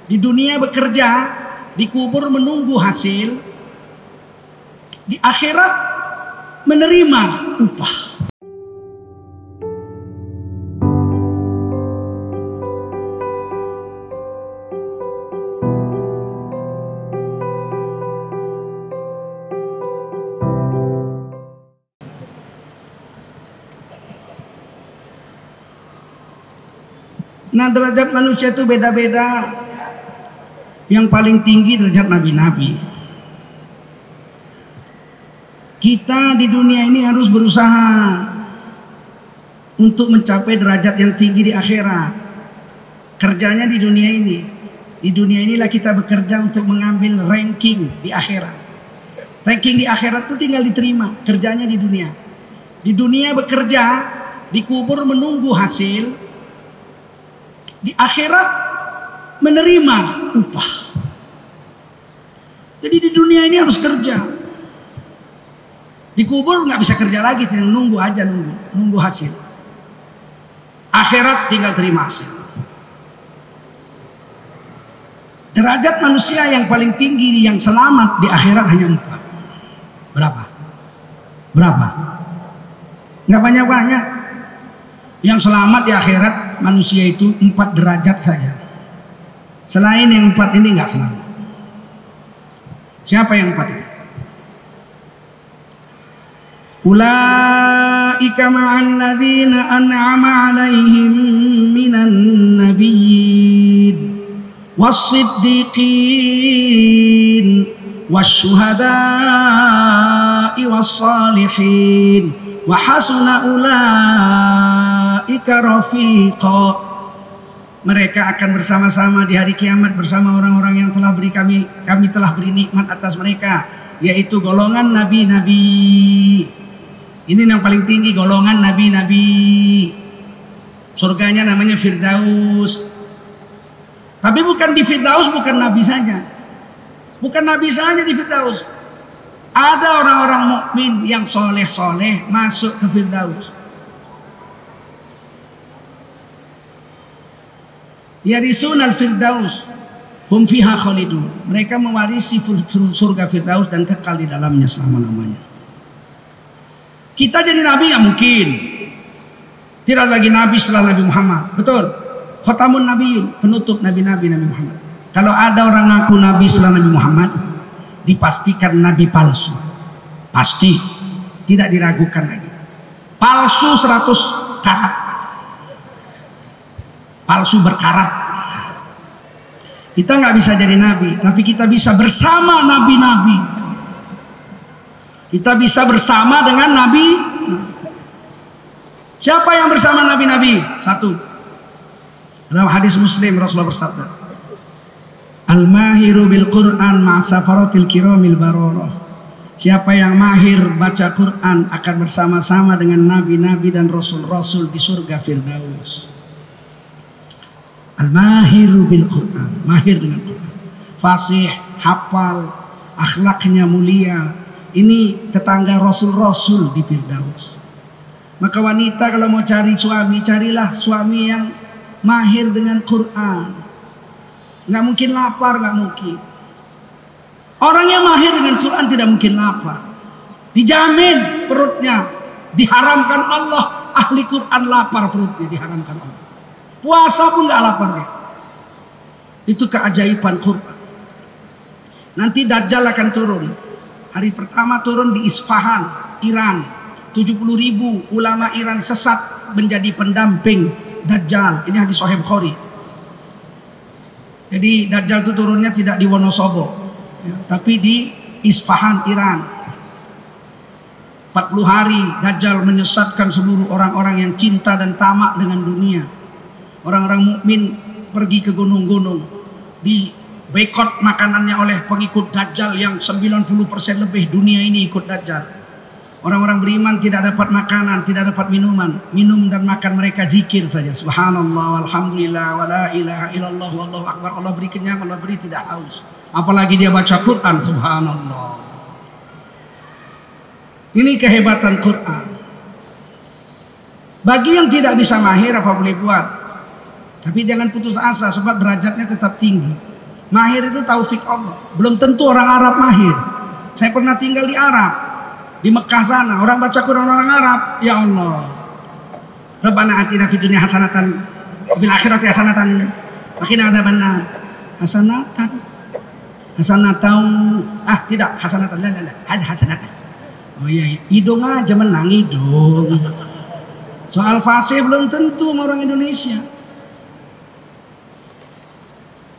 Di dunia bekerja, di kubur menunggu hasil, di akhirat menerima upah. Nah, derajat manusia itu beda-beda. Yang paling tinggi derajat nabi-nabi. Kita di dunia ini harus berusaha untuk mencapai derajat yang tinggi di akhirat. Kerjanya di dunia ini. Di dunia inilah kita bekerja untuk mengambil ranking di akhirat. Ranking di akhirat itu tinggal diterima. Kerjanya di dunia. Di dunia bekerja, di kubur menunggu hasil. Di akhirat menerima upah. Jadi di dunia ini harus kerja. Di kubur nggak bisa kerja lagi, tinggal nunggu aja, nunggu hasil. Akhirat tinggal terima hasil. Derajat manusia yang paling tinggi yang selamat di akhirat hanya 4. Berapa? Nggak banyak-banyak. Yang selamat di akhirat manusia itu 4 derajat saja. Selain yang 4 ini nggak selamat. Siapa yang 4 itu? Ulaika ma'an ladzina an'ama 'alaihim minan nabiyyin was-siddiqin wasyuhada'i was-salihin wa hasuna ulaika rafiqa. Mereka akan bersama-sama di hari kiamat bersama orang-orang yang telah beri kami telah beri nikmat atas mereka, yaitu golongan nabi-nabi. Ini yang paling tinggi, golongan nabi-nabi. Surganya namanya Firdaus. Tapi bukan di Firdaus, bukan nabi saja. Bukan nabi saja di Firdaus. Ada orang-orang mukmin yang soleh-soleh masuk ke Firdaus. Yarisunal Firdaus hum fiha khalidun. Mereka mewarisi surga Firdaus dan kekal di dalamnya selama-lamanya. Kita jadi nabi ya mungkin. Tidak lagi nabi setelah Nabi Muhammad. Betul. Khatamun Nabiyyin, penutup nabi-nabi Nabi Muhammad. Kalau ada orang ngaku nabi setelah Nabi Muhammad, dipastikan nabi palsu. Pasti. Tidak diragukan lagi. Palsu 100 karat. Palsu berkarat. Kita nggak bisa jadi nabi, tapi kita bisa bersama nabi-nabi. Kita bisa bersama dengan nabi. Siapa yang bersama nabi-nabi? 1. Dalam hadis Muslim Rasulullah bersabda, Al-mahiru bil Quran ma'asafaratil kiramil bararah. Siapa yang mahir baca Quran akan bersama-sama dengan nabi-nabi dan rasul-rasul di surga Firdaus. Al-mahiru bil Quran, mahir dengan Quran, fasih, hafal, akhlaknya mulia. Ini tetangga rasul-rasul di Firdaus. Maka wanita kalau mau cari suami, carilah suami yang mahir dengan Quran. Nggak mungkin lapar, nggak mungkin. Orang yang mahir dengan Quran tidak mungkin lapar. Dijamin perutnya, diharamkan Allah. Ahli Quran lapar perutnya, diharamkan Allah. Puasa pun nggak lapar deh. Itu keajaiban Quran. Nanti Dajjal akan turun. Hari pertama turun di Isfahan, Iran. 70.000 ulama Iran sesat menjadi pendamping Dajjal. Ini hadis Sahih Bukhari. Jadi Dajjal itu turunnya tidak di Wonosobo, ya, tapi di Isfahan, Iran. 40 hari Dajjal menyesatkan seluruh orang-orang yang cinta dan tamak dengan dunia. Orang-orang mukmin pergi ke gunung-gunung, di boikot makanannya oleh pengikut Dajjal yang 90% lebih dunia ini ikut Dajjal. Orang-orang beriman tidak dapat makanan, tidak dapat minuman. Minum dan makan mereka zikir saja. Subhanallah, walhamdulillah, wa la ilaha illallah, wallahu akbar. Allah beri kenyang, Allah beri tidak haus. Apalagi dia baca Quran, subhanallah. Ini kehebatan Quran. Bagi yang tidak bisa mahir apa boleh buat. Tapi jangan putus asa sebab derajatnya tetap tinggi. Mahir itu taufik Allah. Belum tentu orang Arab mahir. Saya pernah tinggal di Arab, di Mekah sana. Orang baca Quran orang Arab. Ya Allah. Rabbana atina fid dunya hasanatan, fil akhirati hasanatan, wa qina adzabannar. Hasanatan. Tidak hasanatan. La. Ada hasanatan. Oh iya, hidung aja menang hidung. Soal fasih belum tentu sama orang Indonesia.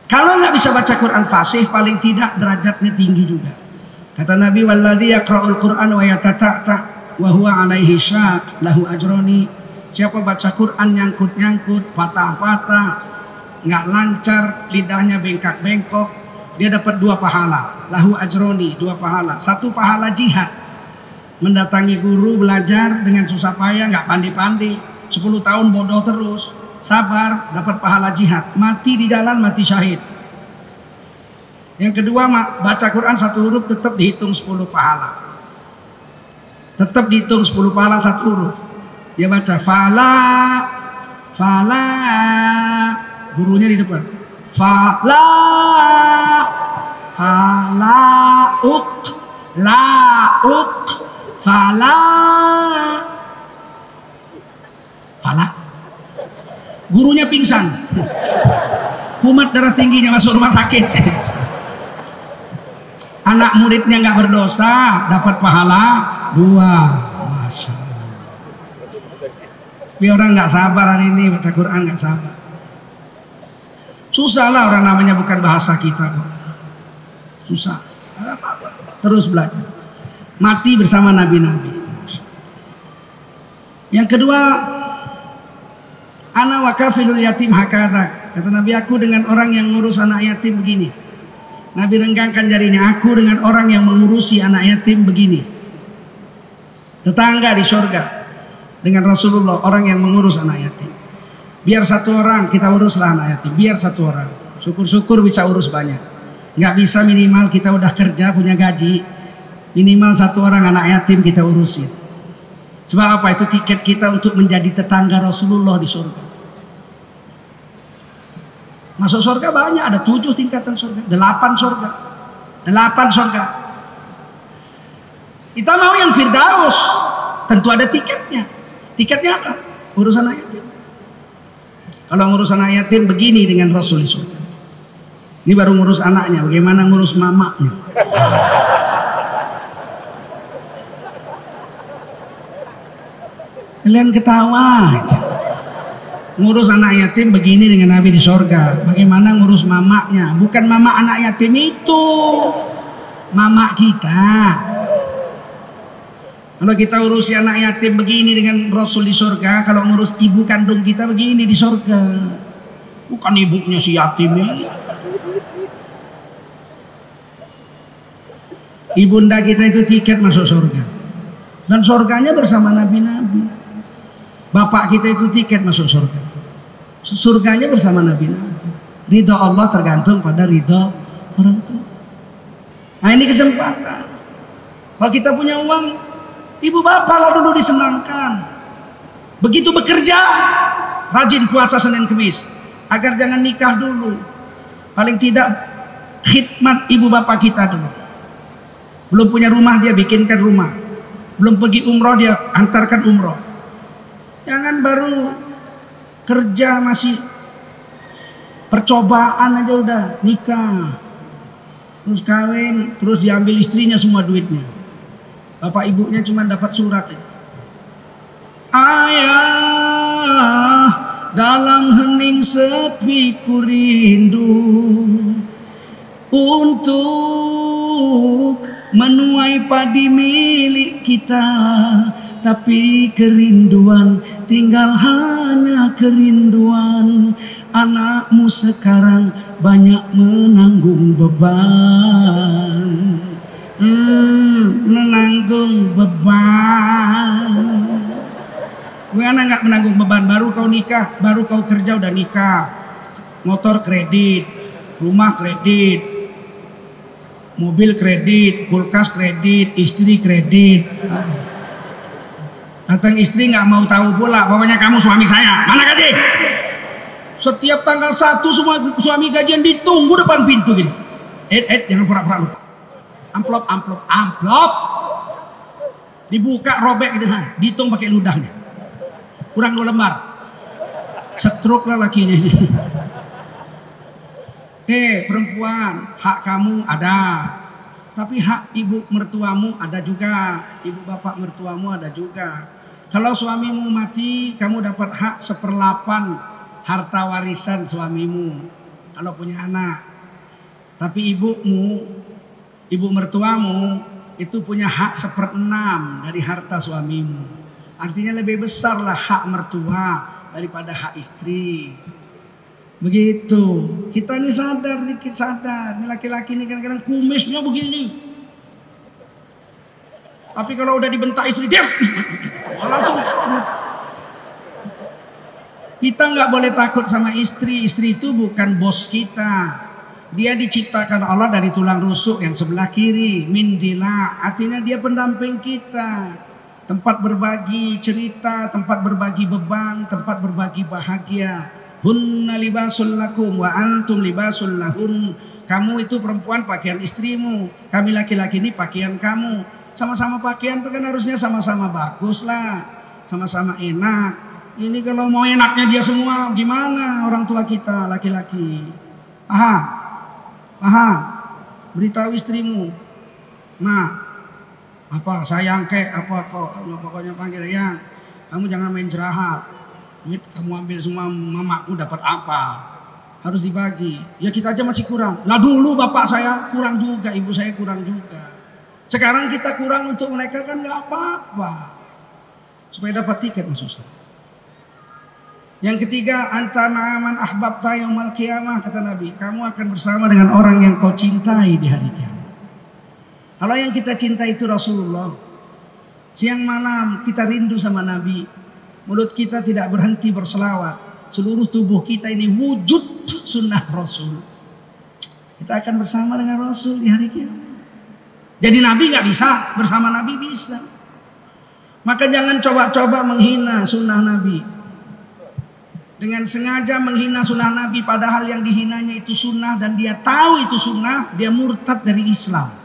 Kalau nggak bisa baca Quran fasih, paling tidak derajatnya tinggi juga. Kata Nabi, walladzi yaqra'ul Qur'an wa yatata'ta wa huwa 'alaihi syaq lahu ajroni. Siapa baca Quran nyangkut-nyangkut, patah-patah, nggak lancar, lidahnya bengkak-bengkok, dia dapat 2 pahala. Lahu ajroni, 2 pahala. 1 pahala jihad. Mendatangi guru belajar dengan susah payah, nggak pandai-pandai, 10 tahun bodoh terus. Sabar, dapat pahala jihad. Mati di jalan, mati syahid. Yang kedua, baca Quran 1 huruf tetap dihitung 10 pahala. Tetap dihitung 10 pahala 1 huruf. Dia baca fala, gurunya di depan. Fala, fala. Gurunya pingsan, kumat darah tingginya, masuk rumah sakit. Anak muridnya nggak berdosa, dapat pahala 2. Masya Allah. Tapi orang nggak sabar hari ini baca Quran, nggak sabar. Susah lah, orang namanya bukan bahasa kita kok. Susah. Terus belajar. Mati bersama nabi-nabi. Yang kedua, ana wakafilul yatim hakada. Kata Nabi, aku dengan orang yang ngurus anak yatim begini. Nabi renggangkan jarinya, aku dengan orang yang mengurusi anak yatim begini. Tetangga di surga dengan Rasulullah, orang yang mengurus anak yatim. Biar 1 orang kita uruslah anak yatim, biar 1 orang. Syukur-syukur bisa urus banyak. Nggak bisa minimal kita udah kerja punya gaji, minimal 1 orang anak yatim kita urusin. Sebab apa? Itu tiket kita untuk menjadi tetangga Rasulullah di surga. Masuk surga banyak, ada 7 tingkatan surga, 8 surga, 8 surga. Kita mau yang Firdaus, tentu ada tiketnya. Tiketnya apa? Urusan anak yatim. Kalau ngurus anak yatim begini dengan Rasul di surga. Ini baru ngurus anaknya, bagaimana ngurus mamanya? Kalian ketawa aja. Ngurus anak yatim begini dengan Nabi di surga. Bagaimana ngurus mamanya? Bukan mama anak yatim itu, mama kita. Kalau kita urusi anak yatim begini dengan Rasul di surga, kalau ngurus ibu kandung kita begini di surga. Bukan ibunya si yatim ini. Ibunda kita itu tiket masuk surga. Dan surganya bersama nabi-nabi. Bapak kita itu tiket masuk surga. Surganya bersama nabi-nabi. Ridha Allah tergantung pada ridha orang tua. Nah ini kesempatan. Kalau kita punya uang, ibu bapak lah dulu disenangkan. Begitu bekerja, rajin puasa Senin Kemis, agar jangan nikah dulu. Paling tidak khidmat ibu bapak kita dulu. Belum punya rumah dia bikinkan rumah. Belum pergi umroh dia antarkan umroh. Jangan baru kerja masih percobaan aja udah nikah. Terus kawin, terus diambil istrinya semua duitnya. Bapak ibunya cuma dapat surat aja. Ayah, dalam hening sepi ku rindu untuk menuai padi milik kita, tapi kerinduan tinggal hanya kerinduan. Anakmu sekarang banyak menanggung beban, menanggung beban. Gue anak nggak menanggung beban, baru kau nikah, baru kau kerja udah nikah, motor kredit, rumah kredit, mobil kredit, kulkas kredit, istri kredit. Datang istri nggak mau tahu pula, pokoknya kamu suami saya, mana gaji? Setiap tanggal 1 semua suami gajian ditunggu depan pintu gini. Jangan pura-pura lupa. Amplop. Dibuka robek gitu, dihitung pakai ludahnya. Kurang 2 lembar. Stroke lah lakinya ini. Perempuan, hak kamu ada. Tapi hak ibu mertuamu ada juga. Ibu bapak mertuamu ada juga. Kalau suamimu mati, kamu dapat hak 1/8 harta warisan suamimu. Kalau punya anak. Tapi ibu mertuamu itu punya hak 1/6 dari harta suamimu. Artinya lebih besar lah hak mertua daripada hak istri. Begitu. Kita ini sadar dikit sadar. Ini laki-laki ini kadang-kadang kumisnya begini. Tapi kalau udah dibentak istri diam. Langsung. Kita nggak boleh takut sama istri. Istri itu bukan bos kita. Dia diciptakan Allah dari tulang rusuk yang sebelah kiri. Mindila. Artinya dia pendamping kita. Tempat berbagi cerita, tempat berbagi beban, tempat berbagi bahagia. Hunna libasul lakum wa antum libasul lahun. Kamu itu perempuan pakaian istrimu, kami laki-laki ini pakaian kamu. Sama-sama pakaian itu kan harusnya sama-sama bagus lah, sama-sama enak. Ini kalau mau enaknya dia semua gimana orang tua kita laki-laki? Beritahu istrimu. Nah, apa sayang kek apa kok pokoknya panggil yang. Kamu jangan main jerahat. Duit kamu ambil semua, mamaku dapat apa? Harus dibagi. Ya kita aja masih kurang. Lah dulu bapak saya kurang juga, ibu saya kurang juga. Sekarang kita kurang untuk mereka kan nggak apa-apa. Supaya dapat tiket maksud saya. Yang ketiga, anta ma'aman ahbabta yaumal qiyamah, kata Nabi. Kamu akan bersama dengan orang yang kau cintai di hari kiamat. Kalau yang kita cintai itu Rasulullah. Siang malam kita rindu sama Nabi. Mulut kita tidak berhenti berselawat. Seluruh tubuh kita ini wujud sunnah Rasul. Kita akan bersama dengan Rasul di hari kiamat. Jadi Nabi nggak bisa, bersama Nabi bisa. Maka jangan coba-coba menghina sunnah Nabi. Dengan sengaja menghina sunnah Nabi padahal yang dihinanya itu sunnah dan dia tahu itu sunnah, dia murtad dari Islam.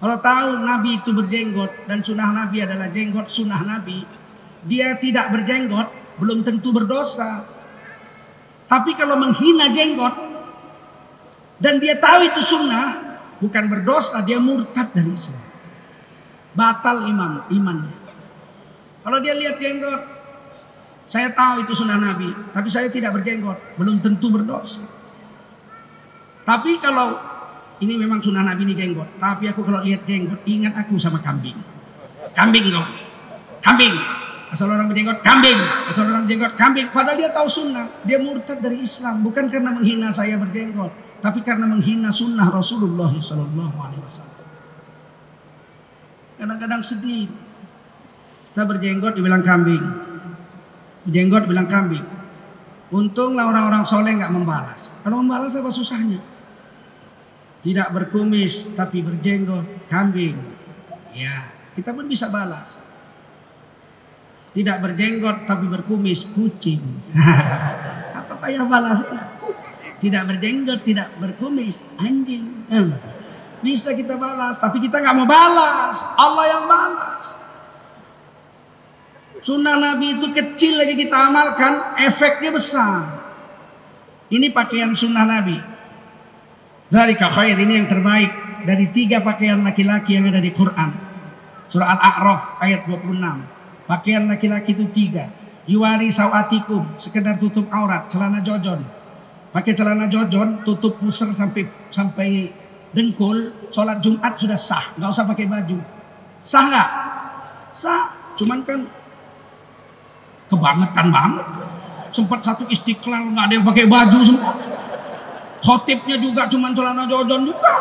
Kalau tahu Nabi itu berjenggot dan sunnah Nabi adalah jenggot sunnah Nabi, dia tidak berjenggot, belum tentu berdosa. Tapi kalau menghina jenggot dan dia tahu itu sunnah, bukan berdosa, dia murtad dari Islam. Batal imannya. Kalau dia lihat jenggot, saya tahu itu sunnah Nabi, tapi saya tidak berjenggot, belum tentu berdosa. Tapi kalau ini memang sunnah Nabi ini jenggot, tapi aku kalau lihat jenggot, ingat aku sama kambing. Kambing kau, kambing. Asal orang berjenggot kambing, asal orang berjenggot kambing. Padahal dia tahu sunnah, dia murtad dari Islam. Bukan karena menghina saya berjenggot, tapi karena menghina sunnah Rasulullah SAW. Kadang-kadang sedih. Kita berjenggot dibilang kambing, berjenggot bilang kambing. Untunglah orang-orang soleh nggak membalas. Kalau membalas apa susahnya? Tidak berkumis tapi berjenggot kambing. Ya, kita pun bisa balas. Tidak berjenggot tapi berkumis kucing. Apa payah balasnya? Tidak berjenggot tidak berkumis anjing. Bisa kita balas, tapi kita nggak mau balas. Allah yang balas. Sunnah Nabi itu kecil aja kita amalkan, efeknya besar. Ini pakaian sunnah Nabi. Dzalika khair, ini yang terbaik dari 3 pakaian laki-laki yang ada di Quran. Surah Al-A'raf ayat 26. Pakaian laki-laki itu 3. Yuwari sawatikum, sekedar tutup aurat, celana jojon. Pakai celana jojon, tutup pusar sampai dengkul, sholat Jumat sudah sah, nggak usah pakai baju. Sah nggak? Sah, cuman kan kebangetan banget. Sempat satu Istiqlal nggak ada yang pakai baju semua. Khotibnya juga cuman celana jojon juga.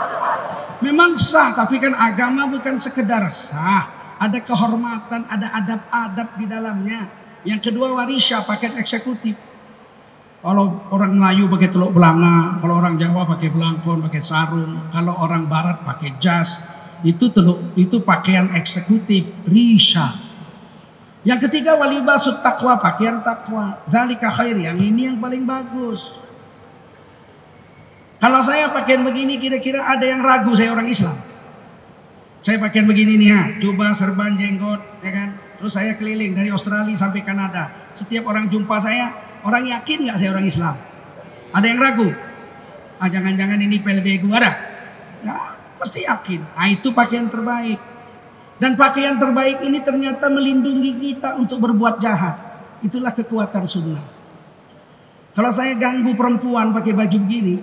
Memang sah, tapi kan agama bukan sekedar sah. Ada kehormatan, ada adab-adab di dalamnya. Yang kedua warisya, paket eksekutif. Kalau orang Melayu pakai teluk belanga, kalau orang Jawa pakai belangkon, pakai sarung, kalau orang Barat pakai jas. Itu pakaian eksekutif, risya. Yang ketiga walibasut taqwa, pakaian takwa. Dzalika khair, yang ini yang paling bagus. Kalau saya pakaian begini kira-kira ada yang ragu saya orang Islam. Saya pakaian begini nih ya, coba serban jenggot, ya kan? Terus saya keliling dari Australia sampai Kanada. Setiap orang jumpa saya, orang yakin nggak saya orang Islam? Ada yang ragu? Ah, jangan-jangan ini pelbegu ada? Nggak, pasti yakin. Nah, itu pakaian terbaik. Dan pakaian terbaik ini ternyata melindungi kita untuk berbuat jahat. Itulah kekuatan sunnah. Kalau saya ganggu perempuan pakai baju begini,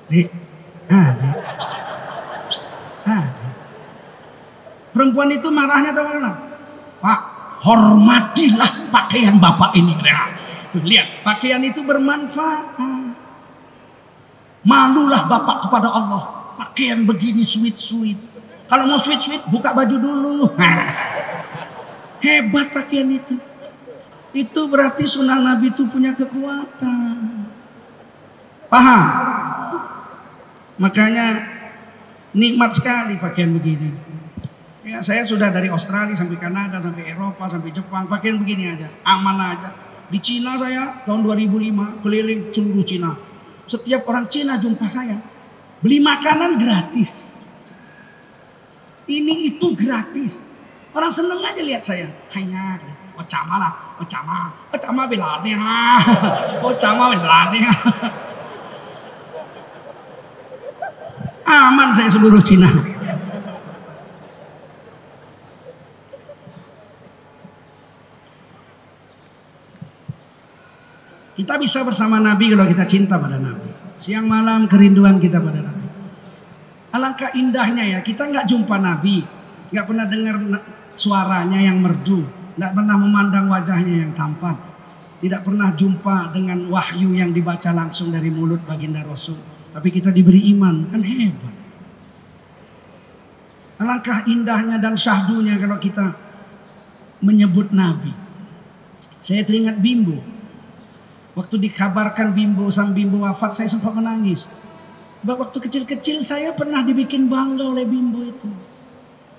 dek, perempuan itu marahnya tahu mana? Pak, hormatilah pakaian bapak ini. Nah, tuh, lihat, pakaian itu bermanfaat. Malulah bapak kepada Allah. Pakaian begini sweet-sweet. Kalau mau sweet-sweet, buka baju dulu. Nah, hebat pakaian itu. Itu berarti sunnah Nabi itu punya kekuatan. Paham? Makanya nikmat sekali pakaian begini. Ya, saya sudah dari Australia sampai Kanada, sampai Eropa, sampai Jepang, pakaian begini aja, aman aja. Di Cina saya tahun 2005 keliling seluruh Cina. Setiap orang Cina jumpa saya, beli makanan gratis. Ini itu gratis. Orang seneng aja lihat saya. Hanya, ocama lah, ocama belade ha, ocama belade ha. Aman saya seluruh Cina. Kita bisa bersama Nabi kalau kita cinta pada Nabi. Siang malam kerinduan kita pada Nabi. Alangkah indahnya ya, kita nggak jumpa Nabi, nggak pernah dengar suaranya yang merdu, nggak pernah memandang wajahnya yang tampan, tidak pernah jumpa dengan wahyu yang dibaca langsung dari mulut baginda Rasul. Tapi kita diberi iman, kan hebat. Alangkah indahnya dan syahdunya kalau kita menyebut Nabi. Saya teringat Bimbo. Waktu dikabarkan sang Bimbo wafat, saya sempat menangis. Waktu kecil-kecil saya pernah dibikin bangga oleh Bimbo itu.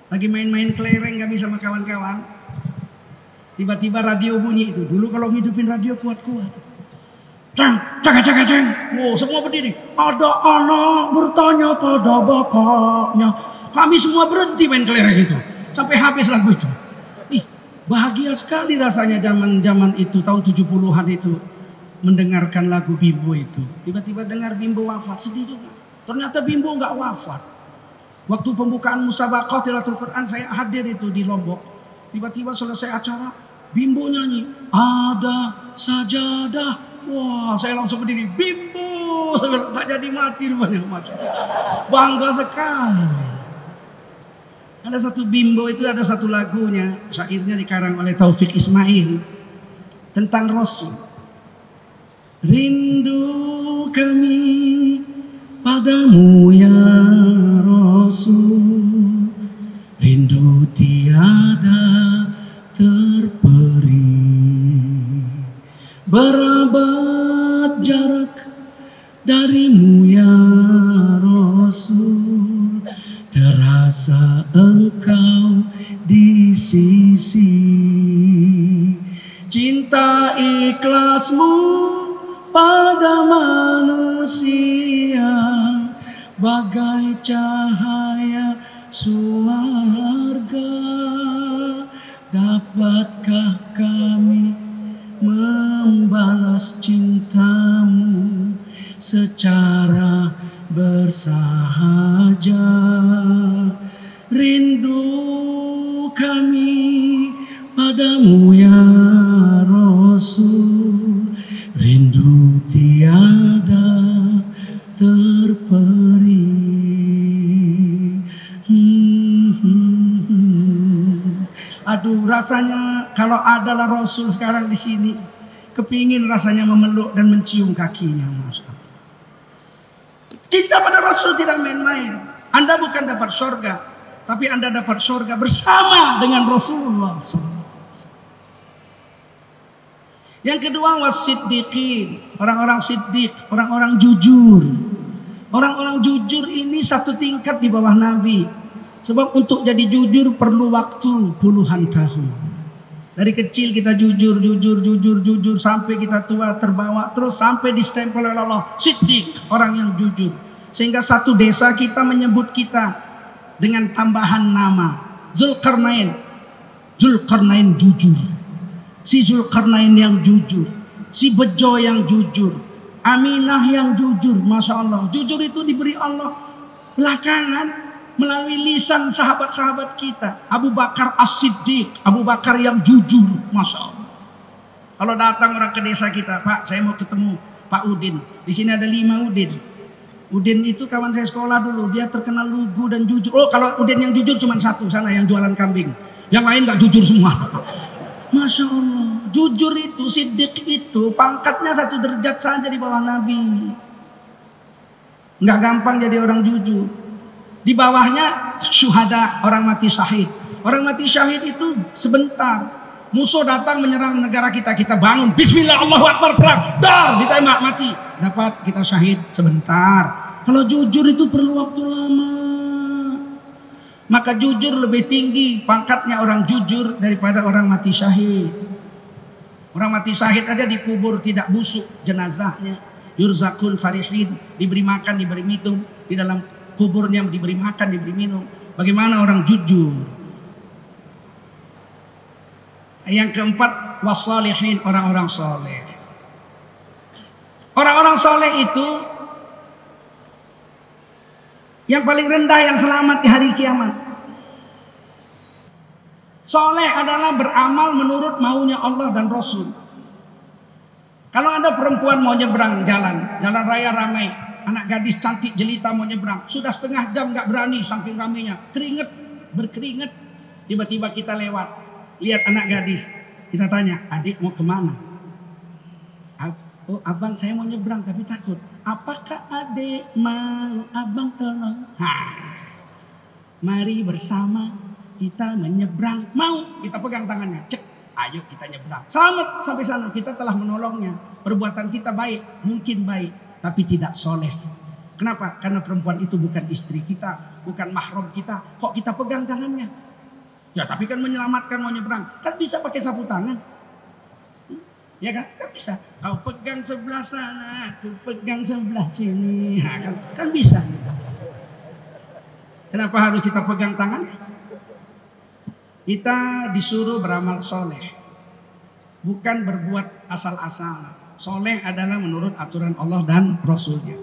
Lagi main-main kelereng kami sama kawan-kawan. Tiba-tiba radio bunyi itu. Dulu kalau ngidupin radio kuat-kuat. Ceng, ceng, ceng. Wow, semua berdiri. Ada anak bertanya pada bapaknya. Kami semua berhenti main kelereng itu. Sampai habis lagu itu. Ih, bahagia sekali rasanya zaman itu, tahun 70-an itu. Mendengarkan lagu Bimbo itu. Tiba-tiba dengar Bimbo wafat, sedih juga. Ternyata Bimbo nggak wafat. Waktu pembukaan musabaqah tilawatul Quran, saya hadir itu di Lombok. Tiba-tiba selesai acara, Bimbo nyanyi, ada sajadah. Wah, saya langsung berdiri, Bimbo, nggak jadi mati rupanya mati. Bangga sekali. Ada satu Bimbo itu, ada satu lagunya, syairnya dikarang oleh Taufik Ismail tentang Rasul. Rindu kami padamu ya Rasul, rindu tiada terperi. Berabad jarak darimu ya Rasul, terasa engkau di sisi. Cinta ikhlasmu pada manusia bagai cahaya surga. Dapatkah kami membalas cintamu secara bersahaja? Rindu kami padamu ya Rasul, rindu tiada terperi. Aduh, rasanya kalau adalah Rasul sekarang di sini, kepingin rasanya memeluk dan mencium kakinya, Mas. Cinta pada Rasul tidak main-main. Anda bukan dapat surga, tapi Anda dapat surga bersama dengan Rasulullah. Yang kedua, wasiddiqin, orang-orang siddiq, orang-orang jujur. Orang-orang jujur ini satu tingkat di bawah Nabi. Sebab untuk jadi jujur perlu waktu puluhan tahun. Dari kecil kita jujur, jujur, jujur, jujur sampai kita tua terbawa terus sampai distempel oleh Allah Siddiq, orang yang jujur. Sehingga satu desa kita menyebut kita dengan tambahan nama Zulkarnain. Zulkarnain jujur. Si Zulkarnain yang jujur, si Bejo yang jujur, Aminah yang jujur, masya Allah. Jujur itu diberi Allah belakangan melalui lisan sahabat-sahabat kita. Abu Bakar As-Siddiq, Abu Bakar yang jujur, masya Allah. Kalau datang orang ke desa kita, Pak, saya mau ketemu Pak Udin. Di sini ada 5 Udin. Udin itu kawan saya sekolah dulu, dia terkenal lugu dan jujur. Oh, kalau Udin yang jujur cuma satu sana yang jualan kambing. Yang lain nggak jujur semua. Masya Allah, jujur itu, Siddiq itu pangkatnya 1 derajat saja di bawah Nabi. Nggak gampang jadi orang jujur. Di bawahnya syuhada, orang mati syahid. Orang mati syahid itu sebentar. Musuh datang menyerang negara kita, kita bangun. Bismillah, Allahu Akbar, perang. Dar, ditembak, mati. Dapat kita syahid sebentar. Kalau jujur itu perlu waktu lama. Maka jujur lebih tinggi pangkatnya orang jujur daripada orang mati syahid. Orang mati syahid aja dikubur tidak busuk jenazahnya. Yurzakun farihin, diberi makan, diberi minum. Di dalam kuburnya diberi makan, diberi minum. Bagaimana orang jujur? Yang keempat, wassalihin, orang-orang soleh. Orang-orang soleh itu yang paling rendah, yang selamat di hari kiamat. Soleh adalah beramal menurut maunya Allah dan Rasul. Kalau ada perempuan mau nyebrang jalan raya ramai, anak gadis cantik jelita mau nyebrang, sudah setengah jam gak berani saking ramainya, berkeringat. Tiba-tiba kita lewat, lihat anak gadis, kita tanya, adik mau kemana? Oh, abang saya mau nyebrang tapi takut. Apakah adik mau abang tolong? Mari bersama kita menyeberang. Mau? Kita pegang tangannya. Cek. Ayo kita nyeberang. Selamat sampai sana. Kita telah menolongnya. Perbuatan kita baik. Mungkin baik. Tapi tidak soleh. Kenapa? Karena perempuan itu bukan istri kita. Bukan mahram kita. Kok kita pegang tangannya? Ya tapi kan menyelamatkan mau nyeberang. Kan bisa pakai sapu tangan. Ya kan? Kan bisa. Kau pegang sebelah sana, aku pegang sebelah sini. Kan bisa. Kenapa harus kita pegang tangan? Kita disuruh beramal soleh. Bukan berbuat asal-asalan. Soleh adalah menurut aturan Allah dan Rasulnya.